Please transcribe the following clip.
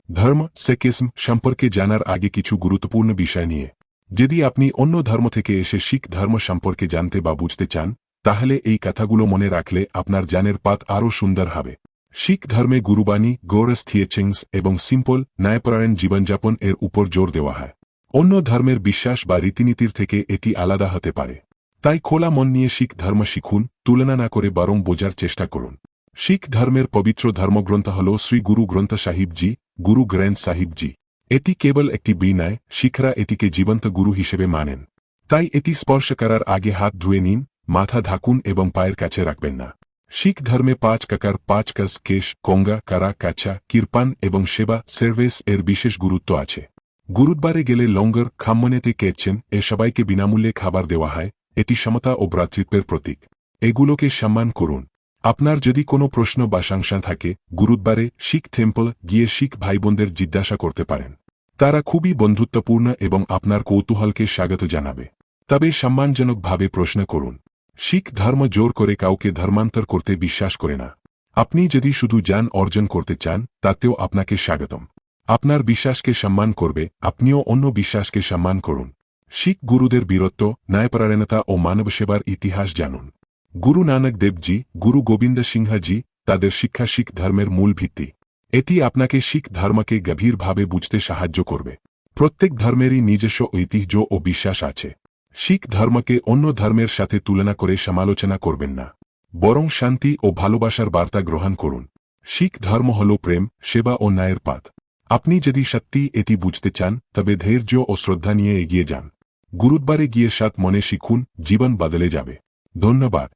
ধর্ম সেকিজম সম্পর্কে জানার আগে কিছু গুরুত্বপূর্ণ বিষয় নিয়ে যদি আপনি অন্য ধর্ম থেকে এসে শিখ ধর্ম সম্পর্কে জানতে বা বুঝতে চান তাহলে এই কথাগুলো মনে রাখলে আপনার জানের পাত আরও সুন্দর হবে। শিখ ধর্মে গুরুবাণী গৌরস থিয়েচিংস এবং সিম্পল ন্যায়পরায়ণ জীবনযাপন এর উপর জোর দেওয়া হয়। অন্য ধর্মের বিশ্বাস বা রীতিনীতির থেকে এটি আলাদা হতে পারে, তাই খোলা মন নিয়ে শিখ ধর্ম শিখুন, তুলনা না করে বরং বোঝার চেষ্টা করুন। শিখ ধর্মের পবিত্র ধর্মগ্রন্থ হল শ্রী গুরু গ্রন্থ সাহিব জি, গুরু গ্রন্থ সাহিব জি। এটি কেবল একটি বই নয়, শিখরা এটিকে জীবন্ত গুরু হিসেবে মানেন। তাই এটি স্পর্শ করার আগে হাত ধুয়ে নিন, মাথা ঢাকুন এবং পায়ের কাছে রাখবেন না। শিখ ধর্মে 5 কাকার 5 কাজ কেশ কঙ্গা কারা কাছা কিরপান এবং সেবা সার্ভিস এর বিশেষ গুরুত্ব আছে। গুরুদ্বারে গেলে লঙ্গর খাম্মনেতে কেচেন এ সবাইকে বিনামূল্যে খাবার দেওয়া হয়, এটি সমতা ও ভ্রাতৃত্বের প্রতীক। এগুলোকে সম্মান করুন। আপনার যদি কোনো প্রশ্ন বা সংশয় থাকে গুরুদ্বারে শিখ টেম্পল গিয়ে শিখ ভাইবোনদের জিজ্ঞাসা করতে পারেন। তারা খুবই বন্ধুত্বপূর্ণ এবং আপনার কৌতূহলকে স্বাগত জানাবে। তবে সম্মানজনকভাবে প্রশ্ন করুন। শিখ ধর্ম জোর করে কাউকে ধর্মান্তর করতে বিশ্বাস করে না। আপনি যদি শুধু জ্ঞান অর্জন করতে চান তাতেও আপনাকে স্বাগতম। আপনার বিশ্বাসকে সম্মান করবে, আপনিও অন্য বিশ্বাসকে সম্মান করুন। শিখ গুরুদের বীরত্ব, ন্যায়পরায়ণতা ও মানবসেবার ইতিহাস জানুন। গুরু নানক দেবজি, গুরু গোবিন্দ সিংহজি, তাদের শিক্ষা শিখ ধর্মের মূল ভিত্তি। এটি আপনাকে শিখ ধর্মকে গভীরভাবে বুঝতে সাহায্য করবে। প্রত্যেক ধর্মেরই নিজস্ব ঐতিহ্য ও বিশ্বাস আছে। শিখ ধর্মকে অন্য ধর্মের সাথে তুলনা করে সমালোচনা করবেন না, বরং শান্তি ও ভালোবাসার বার্তা গ্রহণ করুন। শিখ ধর্ম হল প্রেম, সেবা ও ন্যায়ের পথ। আপনি যদি সত্যি এটি বুঝতে চান তবে ধৈর্য ও শ্রদ্ধা নিয়ে এগিয়ে যান। গুরুদ্বারে গিয়ে সৎ মনে শিখুন, জীবন বদলে যাবে। ধন্যবাদ।